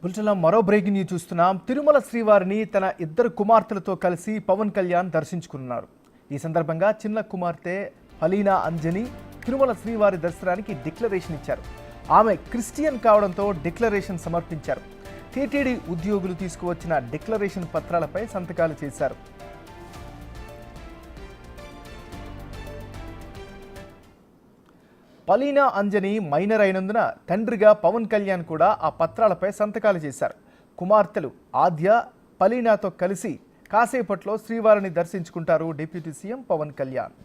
బులెటిన్లో మరో breaking news చూస్తున్నాం. తిరుమల శ్రీవారిని తన ఇద్దరు కుమార్తెలతో కలిసి పవన్ కళ్యాణ్ దర్శించుకున్నారు. ఈ సందర్భంగా చిన్న కుమార్తె ఫలీనా అంజని తిరుమల శ్రీవారి దర్శనానికి డిక్లరేషన్ ఇచ్చారు. ఆమె క్రిస్టియన్ కావడంతో డిక్లరేషన్ సమర్పించారు. టీటీడీ ఉద్యోగులు తీసుకువచ్చిన డిక్లరేషన్ పత్రాలపై సంతకాలు చేశారు. ఫలీనా అంజని మైనర్ అయినందున తండ్రిగా పవన్ కళ్యాణ్ కూడా ఆ పత్రాలపై సంతకాలు చేశారు. కుమార్తెలు ఆద్య, ఫలీనాతో కలిసి కాసేపట్లో శ్రీవారిని దర్శించుకుంటారు deputy CM Pawan Kalyan.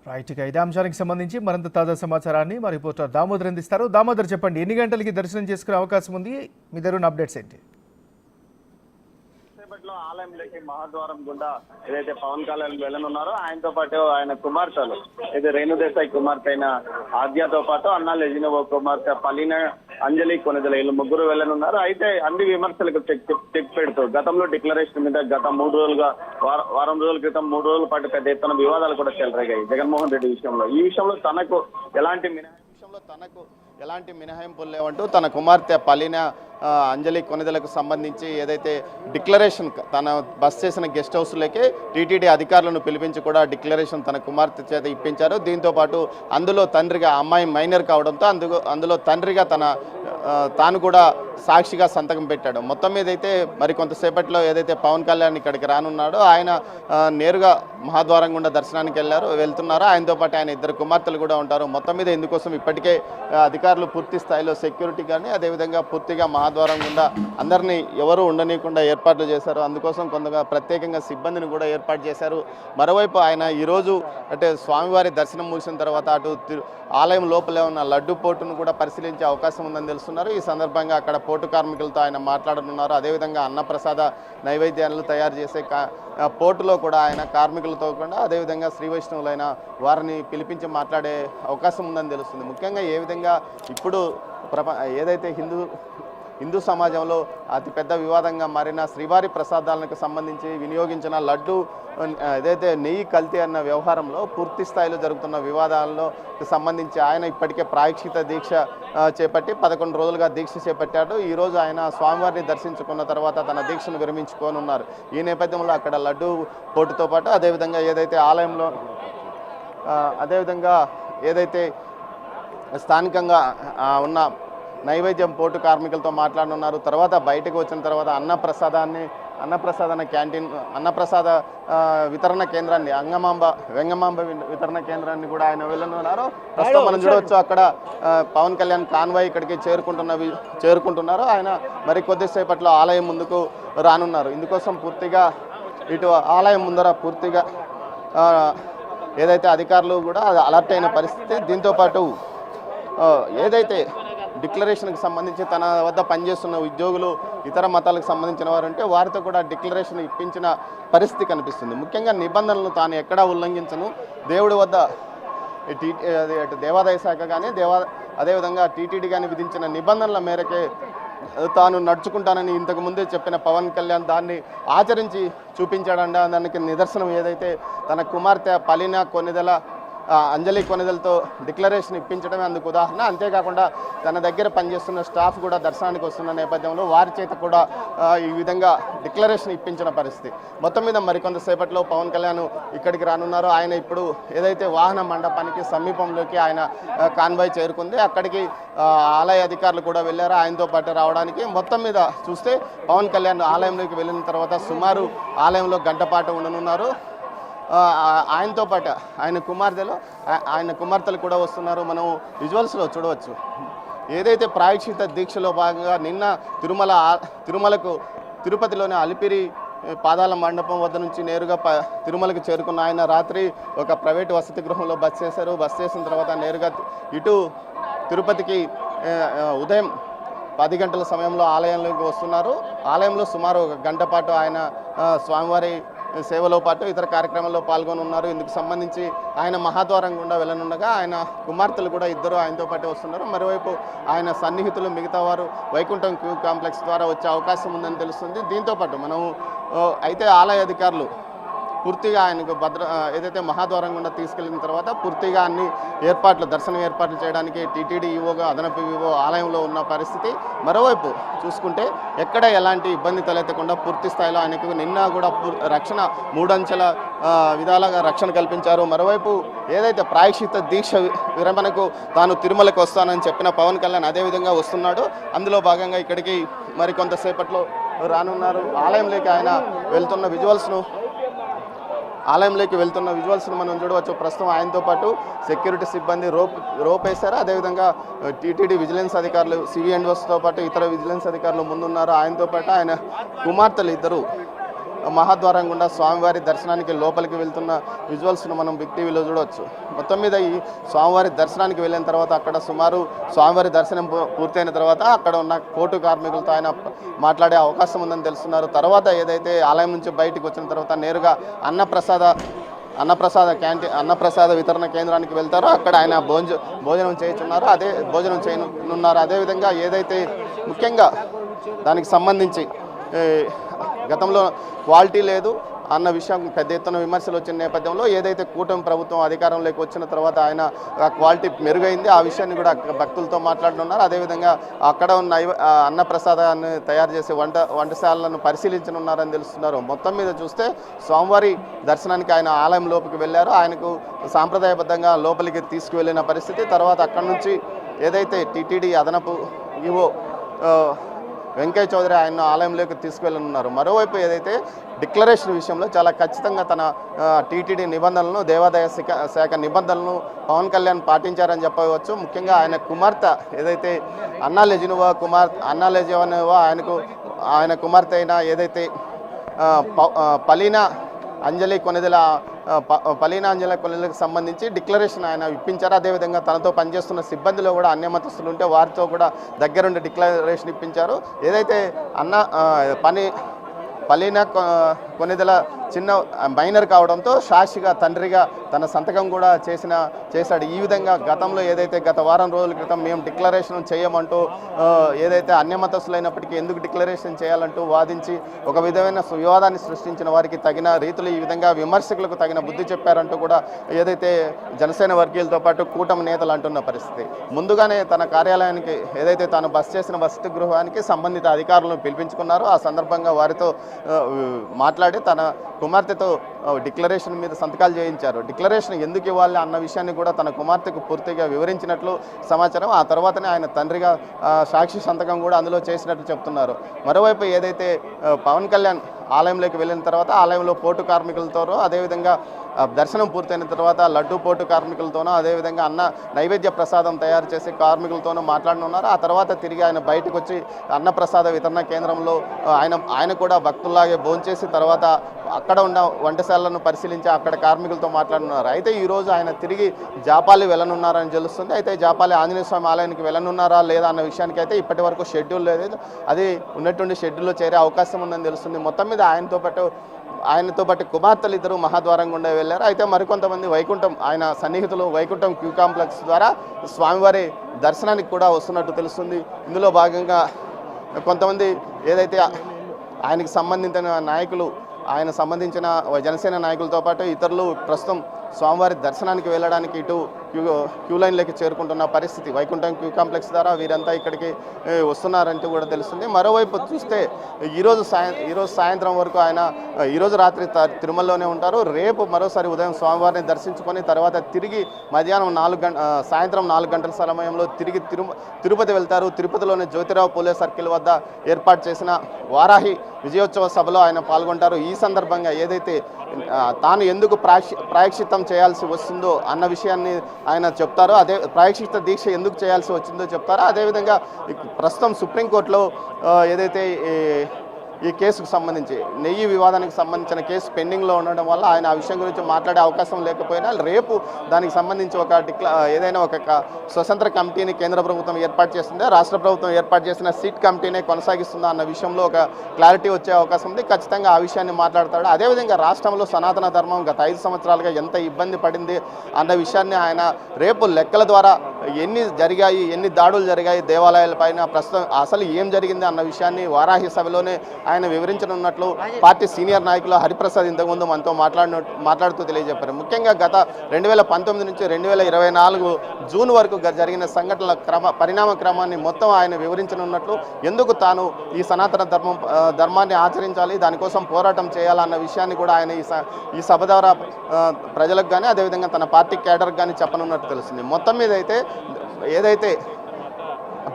Right, ఇక ఇదే అంశానికి సంబంధించి మరింత తాజా సమాచారాన్ని మా రిపోర్టర్ దామోదర్ అందిస్తారు. దామోదర్, చెప్పండి, ఎన్ని గంటలకి దర్శనం చేసుకునే అవకాశం ఉంది? మీ దగ్గర అప్డేట్స్ ఏంటి? ఆలయంలోకి మహాద్వారం గుండా ఏదైతే పవన్ కళ్యాణ్ వెళ్ళనున్నారో ఆయనతో పాటు ఆయన కుమార్తెలు ఇది రేణుదేశాయ్ కుమార్తె అయిన ఆద్యతో పాటు అన్నా లెజినోవో కుమార్తె ఫలీనా అంజలి కొనిదెల వీళ్ళు ముగ్గురు వెళ్ళనున్నారు. అయితే అన్ని విమర్శలకు చెక్ పెడుతూ గతంలో డిక్లరేషన్ మీద గత 3 రోజులుగా వారం రోజుల క్రితం 3 రోజుల పాటు పెద్ద ఎత్తున వివాదాలు కూడా చెలరేగాయి జగన్మోహన్ రెడ్డి విషయంలో. ఈ విషయంలో తనకు ఎలాంటి మినహాయింపులు లేవంటూ తన కుమార్తె ఫలీనా అంజలి కొనిదెలకు సంబంధించి ఏదైతే డిక్లరేషన్ తన బస్ చేసిన గెస్ట్ హౌస్లోకి టీటీడీ అధికారులను పిలిపించి కూడా డిక్లరేషన్ తన కుమార్తె చేత ఇప్పించారు. దీంతోపాటు అందులో తండ్రిగా అమ్మాయి మైనర్ కావడంతో అందులో తండ్రిగా తాను కూడా సాక్షిగా సంతకం పెట్టాడు. మొత్తం మీద అయితే మరి కొంతసేపట్లో ఏదైతే పవన్ కళ్యాణ్ ఇక్కడికి రానున్నాడో ఆయన నేరుగా మహాద్వారం గుండా దర్శనానికి వెళ్తున్నారు. ఆయనతో పాటు ఆయన ఇద్దరు కుమార్తెలు కూడా ఉంటారు. మొత్తం మీద ఇందుకోసం ఇప్పటికే అధికారులు పూర్తి స్థాయిలో సెక్యూరిటీ కానీ అదేవిధంగా పూర్తిగా మహాద్వారం గుండా అందరినీ ఎవరు ఉండనీయకుండా ఏర్పాట్లు చేశారు. అందుకోసం కొంతగా ప్రత్యేకంగా సిబ్బందిని కూడా ఏర్పాటు చేశారు. మరోవైపు ఆయన ఈరోజు అంటే స్వామివారి దర్శనం ముగిసిన తర్వాత అటు ఆలయం లోపలే ఉన్న లడ్డు పోటును కూడా పరిశీలించే అవకాశం ఉందని తెలుస్తున్నారు. ఈ సందర్భంగా అక్కడ పోటు కార్మికులతో ఆయన మాట్లాడనున్నారు. అదేవిధంగా అన్నప్రసాద నైవేద్యాలు తయారు చేసే పోటులో కూడా ఆయన కార్మికులతో కూడా అదేవిధంగా శ్రీ వైష్ణవులైన వారిని పిలిపించి మాట్లాడే అవకాశం ఉందని తెలుస్తుంది. ముఖ్యంగా ఏ విధంగా ఇప్పుడు ఏదైతే హిందూ సమాజంలో అతిపెద్ద వివాదంగా మారిన శ్రీవారి ప్రసాదాలకు సంబంధించి వినియోగించిన లడ్డు ఏదైతే నెయ్యి కల్తీ అన్న వ్యవహారంలో పూర్తి స్థాయిలో జరుగుతున్న వివాదాల్లో సంబంధించి ఆయన ఇప్పటికే ప్రాయశ్చిత దీక్ష చేపట్టి 11 రోజులుగా దీక్ష చేపట్టాడు. ఈరోజు ఆయన స్వామివారిని దర్శించుకున్న తర్వాత తన దీక్షను విరమించుకోనున్నారు. ఈ నేపథ్యంలో అక్కడ లడ్డు పోటుతో పాటు అదేవిధంగా ఏదైతే స్థానికంగా ఉన్న నైవేద్యం పోటు కార్మికులతో మాట్లాడనున్నారు. తర్వాత బయటకు వచ్చిన తర్వాత అన్నప్రసాద వితరణ కేంద్రాన్ని వెంగమాంబ వితరణ కేంద్రాన్ని కూడా ఆయన వెళ్ళనున్నారు. ప్రస్తుతం మనం చూడవచ్చు అక్కడ పవన్ కళ్యాణ్ కాన్వాయ్ ఇక్కడికి చేరుకుంటున్నారు. ఆయన మరి కొద్దిసేపట్లో ఆలయం ముందుకు రానున్నారు. ఇందుకోసం పూర్తిగా ఇటు ఆలయం ముందర పూర్తిగా ఏదైతే అధికారులు కూడా అలర్ట్ అయిన పరిస్థితి. దీంతోపాటు ఏదైతే డిక్లరేషన్కి సంబంధించి తన వద్ద పనిచేస్తున్న ఉద్యోగులు ఇతర మతాలకు సంబంధించిన వారు ఉంటే వారితో కూడా డిక్లరేషన్ ఇప్పించిన పరిస్థితి కనిపిస్తుంది. ముఖ్యంగా నిబంధనలను తాను ఎక్కడా ఉల్లంఘించను, దేవుడి వద్ద దేవాదాయ శాఖ కానీ అదేవిధంగా టీటీడీ కానీ విధించిన నిబంధనల మేరకే తాను నడుచుకుంటానని ఇంతకు ముందే చెప్పిన పవన్ కళ్యాణ్ దాన్ని ఆచరించి చూపించాడంట. దానికి నిదర్శనం ఏదైతే తన కుమార్తె ఫలీనా అంజలి కొనిదెలతో డిక్లరేషన్ ఇప్పించడమే అందుకు ఉదాహరణ. అంతేకాకుండా తన దగ్గర పనిచేస్తున్న స్టాఫ్ కూడా దర్శనానికి వస్తున్న నేపథ్యంలో వారి చేత కూడా ఈ విధంగా డిక్లరేషన్ ఇప్పించిన పరిస్థితి. మొత్తం మీద మరికొంతసేపట్లో పవన్ కళ్యాణ్ ఇక్కడికి రానున్నారు. ఆయన ఇప్పుడు ఏదైతే వాహన మండపానికి సమీపంలోకి ఆయన కాన్వాయ్ చేరుకుంది, అక్కడికి ఆలయ అధికారులు కూడా వెళ్ళారు ఆయనతో పాటు రావడానికి. మొత్తం మీద చూస్తే పవన్ కళ్యాణ్ ఆలయంలోకి వెళ్ళిన తర్వాత సుమారు ఆలయంలో గంట పాటు ఉండనున్నారు. ఆయనతో పాటు ఆయన కుమార్తెలు కూడా వస్తున్నారు. మనం విజువల్స్లో చూడవచ్చు. ఏదైతే ప్రాయశ్చిత దీక్షలో భాగంగా నిన్న తిరుపతిలోని అలిపిరి పాదాల మండపం వద్ద నుంచి నేరుగా తిరుమలకు చేరుకున్న ఆయన రాత్రి ఒక ప్రైవేటు వసతి గృహంలో బస్ చేశారు. బస్ చేసిన తర్వాత నేరుగా ఇటు తిరుపతికి ఉదయం 10 గంటల సమయంలో ఆలయంలోకి వస్తున్నారు. ఆలయంలో సుమారు 1 గంట పాటు ఆయన స్వామివారి సేవలో పాటు ఇతర కార్యక్రమాల్లో పాల్గొని ఉన్నారు. ఇందుకు సంబంధించి ఆయన మహాద్వారం గుండా వెళ్ళనుండగా ఆయన కుమార్తెలు కూడా ఇద్దరు ఆయనతో పాటు వస్తున్నారు. మరోవైపు ఆయన సన్నిహితులు మిగతా వారు వైకుంఠం క్యూ కాంప్లెక్స్ ద్వారా వచ్చే అవకాశం ఉందని తెలుస్తుంది. దీంతోపాటు మనం అయితే ఆలయ అధికారులు పూర్తిగా ఆయనకు ఏదైతే మహాద్వారం గుండా తీసుకెళ్లిన తర్వాత పూర్తిగా అన్ని ఏర్పాట్లు దర్శనం ఏర్పాట్లు చేయడానికి టీటీడీ ఈవోగా అదనపు ఈవో ఆలయంలో ఉన్న పరిస్థితి. మరోవైపు చూసుకుంటే ఎక్కడ ఎలాంటి ఇబ్బంది తలెత్తకుండా పూర్తి స్థాయిలో ఆయనకు నిన్న కూడా రక్షణ 3 అంచెల విధాలుగా రక్షణ కల్పించారు. మరోవైపు ఏదైతే ప్రాయశ్చిత్త దీక్ష విరమణకు తాను తిరుమలకు వస్తానని చెప్పిన పవన్ కళ్యాణ్ అదేవిధంగా వస్తున్నాడు. అందులో భాగంగా ఇక్కడికి మరికొంతసేపట్లో రానున్నారు. ఆలయంలోకి ఆయన వెళ్తున్న విజువల్స్ను మనం చూడవచ్చు. ప్రస్తుతం ఆయనతో పాటు సెక్యూరిటీ సిబ్బంది రోప్ వేశారు. అదేవిధంగా టీటీడీ విజిలెన్స్ అధికారులు సివిఎండ్ఓస్తో పాటు ఇతర విజిలెన్స్ అధికారులు ముందున్నారు. ఆయనతో పాటు ఆయన కుమార్తెలు ఇద్దరు మహాద్వారం గుండా స్వామివారి దర్శనానికి లోపలికి వెళ్తున్న విజువల్స్ను మనం బిగ్ టీవీలో చూడవచ్చు. మొత్తం మీద ఈ స్వామివారి దర్శనానికి వెళ్ళిన తర్వాత అక్కడ సుమారు స్వామివారి దర్శనం పూర్తయిన తర్వాత అక్కడ ఉన్న కోర్టు కార్మికులతో ఆయన మాట్లాడే అవకాశం ఉందని తెలుస్తున్నారు. తర్వాత ఏదైతే ఆలయం నుంచి బయటకు వచ్చిన తర్వాత నేరుగా అన్నప్రసాద వితరణ కేంద్రానికి వెళ్తారో అక్కడ ఆయన భోజనం చేయనున్నారు. అదేవిధంగా ఏదైతే ముఖ్యంగా దానికి సంబంధించి గతంలో క్వాలిటీ లేదు అన్న విషయం పెద్ద ఎత్తున విమర్శలు వచ్చిన నేపథ్యంలో ఏదైతే కూటమి ప్రభుత్వం అధికారంలోకి వచ్చిన తర్వాత ఆయన క్వాలిటీ మెరుగైంది. ఆ విషయాన్ని కూడా భక్తులతో మాట్లాడుతున్నారు. అదేవిధంగా అక్కడ ఉన్న అన్నప్రసాదాన్ని తయారు చేసే వంటశాలను పరిశీలించనున్నారని తెలుస్తున్నారు. మొత్తం మీద చూస్తే స్వామివారి దర్శనానికి ఆయన ఆలయం లోపలికి వెళ్ళారు. ఆయనకు సాంప్రదాయబద్ధంగా లోపలికి తీసుకువెళ్ళిన పరిస్థితి. తర్వాత అక్కడి నుంచి ఏదైతే టీటీడీ అదనపు ఈవో వెంకయ్య చౌదరి ఆయన ఆలయంలోకి తీసుకువెళ్ళనున్నారు. మరోవైపు ఏదైతే డిక్లరేషన్ విషయంలో చాలా ఖచ్చితంగా తన టీటీడీ నిబంధనలను దేవాదాయ శాఖ నిబంధనలను పవన్ కళ్యాణ్ పాటించారని చెప్పవచ్చు. ముఖ్యంగా ఆయన కుమార్తె ఏదైతే అన్నా లెజినోవా ఆయన కుమార్తె అయిన ఏదైతే పలీనా అంజలి కొనిదెలకు సంబంధించి డిక్లరేషన్ ఆయన ఇప్పించారు. అదేవిధంగా తనతో పనిచేస్తున్న సిబ్బందిలో కూడా అన్యమతస్తులు ఉంటే వారితో కూడా దగ్గరుండి డిక్లరేషన్ ఇప్పించారు. ఏదైతే పలీనా కొనిదెల చిన్న మైనర్ కావడంతో సాక్షిగా తండ్రిగా తన సంతకం కూడా చేశాడు. ఈ విధంగా గతంలో ఏదైతే గత వారం రోజుల క్రితం మేము డిక్లరేషన్ చేయమంటూ ఏదైతే అన్యమతస్తులైనప్పటికీ ఎందుకు డిక్లరేషన్ చేయాలంటూ వాదించి ఒక విధమైన వివాదాన్ని సృష్టించిన వారికి తగిన రీతిలో ఈ విధంగా విమర్శకులకు తగిన బుద్ధి చెప్పారంటూ కూడా ఏదైతే జనసేన వర్గీయులతో పాటు కూటమి నేతలు అంటున్న పరిస్థితి. ముందుగానే తన కార్యాలయానికి ఏదైతే తాను బస చేసిన వసతి గృహానికి సంబంధిత అధికారులను పిలిపించుకున్నారో ఆ సందర్భంగా వారితో మాట్లాడి తన కుమార్తెతో డిక్లరేషన్ మీద సంతకాలు చేయించారు. డిక్లరేషన్ ఎందుకు ఇవ్వాలి అన్న విషయాన్ని కూడా తన కుమార్తెకు పూర్తిగా వివరించినట్లు సమాచారం. ఆ తర్వాతనే ఆయన తండ్రిగా సాక్షి సంతకం కూడా అందులో చేసినట్లు చెప్తున్నారు. మరోవైపు ఏదైతే పవన్ కళ్యాణ్ ఆలయంలోకి వెళ్ళిన తర్వాత ఆలయంలో పోటు కార్మికులతోనో అదేవిధంగా దర్శనం పూర్తయిన తర్వాత లడ్డూ పోటు కార్మికులతోనో అదేవిధంగా నైవేద్య ప్రసాదం తయారు చేసే కార్మికులతోనో మాట్లాడనున్నారు. ఆ తర్వాత తిరిగి ఆయన బయటకు వచ్చి అన్నప్రసాద వితరణ కేంద్రంలో ఆయన కూడా భక్తుల్లాగే భోంచేసి తర్వాత అక్కడ ఉన్న వంటశాలను పరిశీలించి అక్కడ కార్మికులతో మాట్లాడుతున్నారు. అయితే ఈరోజు ఆయన తిరిగి జాపాలి వెళ్ళనున్నారని తెలుస్తుంది. అయితే జాపాలి ఆంజనేయ స్వామి ఆలయానికి వెళ్ళనున్నారా లేదా అన్న విషయానికి అయితే ఇప్పటి వరకు షెడ్యూల్ లేదు. అది ఉన్నటువంటి షెడ్యూల్లో చేరే అవకాశం ఉందని తెలుస్తుంది. మొత్తం మీద ఆయనతో పాటు కుమార్తెలు ఇద్దరు మహాద్వారం గుండా వెళ్ళారు. అయితే మరికొంతమంది ఆయన సన్నిహితులు వైకుంఠం క్యూ కాంప్లెక్స్ ద్వారా స్వామివారి దర్శనానికి కూడా వస్తున్నట్టు తెలుస్తుంది. ఇందులో భాగంగా కొంతమంది ఏదైతే ఆయనకు సంబంధించిన జనసేన నాయకులతో పాటు ఇతరులు ప్రస్తుతం స్వామివారి దర్శనానికి వెళ్ళడానికి ఇటు క్యూ లైన్లోకి చేరుకుంటున్న పరిస్థితి. వైకుంఠం క్యూ కాంప్లెక్స్ ద్వారా వీరంతా ఇక్కడికి వస్తున్నారంటూ కూడా తెలుస్తుంది. మరోవైపు చూస్తే ఈరోజు సాయంత్రం వరకు ఆయన ఈరోజు రాత్రి తిరుమలలోనే ఉంటారు. రేపు మరోసారి ఉదయం స్వామివారిని దర్శించుకొని తర్వాత తిరిగి మధ్యాహ్నం సాయంత్రం 4 గంటల సమయంలో తిరిగి తిరుపతి వెళ్తారు. తిరుపతిలోని జ్యోతిరావు పూలే సర్కిల్ వద్ద ఏర్పాటు చేసిన వారాహి విజయోత్సవ సభలో ఆయన పాల్గొంటారు. ఈ సందర్భంగా ఏదైతే తాను ఎందుకు ప్రాయశ్చిత్తం చేయాల్సి వస్తుందో అన్న విషయాన్ని ఆయన చెప్తారో, అదే ప్రాయశ్చిత్త దీక్ష ఎందుకు చేయాల్సి వచ్చిందో చెప్తారో, అదేవిధంగా ప్రస్తుతం సుప్రీంకోర్టులో ఏదైతే ఈ కేసుకు సంబంధించి నెయ్యి వివాదానికి సంబంధించిన కేసు పెండింగ్లో ఉండడం వల్ల ఆయన ఆ విషయం గురించి మాట్లాడే అవకాశం లేకపోయినా రేపు దానికి సంబంధించి ఒక ఏదైనా ఒక స్వతంత్ర కమిటీని కేంద్ర ప్రభుత్వం ఏర్పాటు చేస్తుందా, రాష్ట్ర ప్రభుత్వం ఏర్పాటు చేసిన సీట్ కమిటీనే కొనసాగిస్తుందా అన్న విషయంలో ఒక క్లారిటీ వచ్చే అవకాశం ఉంది. ఖచ్చితంగా ఆ విషయాన్ని మాట్లాడతాడు. అదేవిధంగా రాష్ట్రంలో సనాతన ధర్మం గత 5 సంవత్సరాలుగా ఎంత ఇబ్బంది పడింది అన్న విషయాన్ని ఆయన రేపు లెక్కల ద్వారా ఎన్ని జరిగాయి, ఎన్ని దాడులు జరిగాయి దేవాలయాలపైన, ప్రస్తుతం అసలు ఏం జరిగింది అన్న విషయాన్ని వారాహి సభలోనే ఆయన వివరించనున్నట్లు పార్టీ సీనియర్ నాయకులు హరిప్రసాద్ ఇంతకుముందు మనతో మాట్లాడుతూ తెలియజెప్పారు. ముఖ్యంగా గత 2019 నుంచి 2024 జూన్ వరకు జరిగిన సంఘటనల పరిణామ క్రమాన్ని మొత్తం ఆయన వివరించనున్నట్లు, ఎందుకు తాను ఈ సనాతన ధర్మాన్ని ఆచరించాలి, దానికోసం పోరాటం చేయాలన్న విషయాన్ని కూడా ఆయన ఈ సభ ద్వారా ప్రజలకు కానీ అదేవిధంగా తన పార్టీ కేడర్కి కానీ చెప్పనున్నట్టు తెలుస్తుంది. మొత్తం మీద అయితే ఏదైతే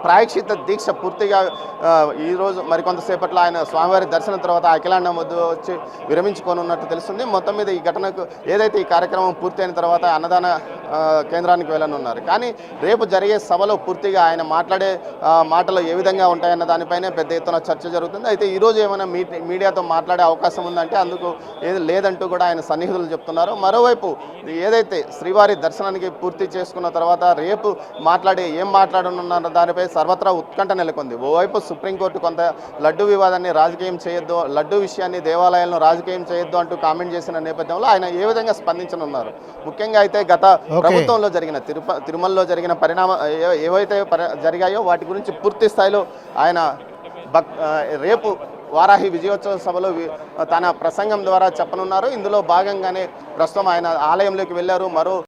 ప్రాయశ్చిత్త దీక్ష పూర్తిగా ఈరోజు మరికొంతసేపట్లో ఆయన స్వామివారి దర్శనం తర్వాత అఖిలాండం వద్ద వచ్చి విరమించుకోనున్నట్టు తెలుస్తుంది. మొత్తం మీద ఈ ఘటనకు ఏదైతే ఈ కార్యక్రమం పూర్తయిన తర్వాత అన్నదాన కేంద్రానికి వెళ్ళనున్నారు. కానీ రేపు జరిగే సభలో పూర్తిగా ఆయన మాట్లాడే మాటలు ఏ విధంగా ఉంటాయన్న దానిపైనే పెద్ద ఎత్తున చర్చ జరుగుతుంది. అయితే ఈరోజు ఏమైనా మీడియాతో మాట్లాడే అవకాశం ఉందంటే అందుకు లేదంటూ కూడా ఆయన సన్నిహితులు చెప్తున్నారు. మరోవైపు ఏదైతే శ్రీవారి దర్శనానికి పూర్తి చేసుకున్న తర్వాత రేపు ఏం మాట్లాడనున్న దానిపై సర్వత్రా ఉత్కంఠ నెలకొంది. ఓవైపు సుప్రీంకోర్టు కొంత లడ్డు వివాదాన్ని రాజకీయం చేయొద్దు, లడ్డు విషయాన్ని దేవాలయాలను రాజకీయం చేయొద్దు అంటూ కామెంట్ చేసిన నేపథ్యంలో ఆయన ఏ విధంగా స్పందించనున్నారు. ముఖ్యంగా అయితే గత ప్రభుత్వంలో జరిగిన తిరుమలలో జరిగిన ఏవైతే జరిగాయో వాటి గురించి పూర్తి స్థాయిలో ఆయన రేపు వారాహి విజయోత్సవ సభలో తన ప్రసంగం ద్వారా చెప్పనున్నారు. ఇందులో భాగంగానే ప్రస్తుతం ఆయన ఆలయంలోకి వెళ్ళారు.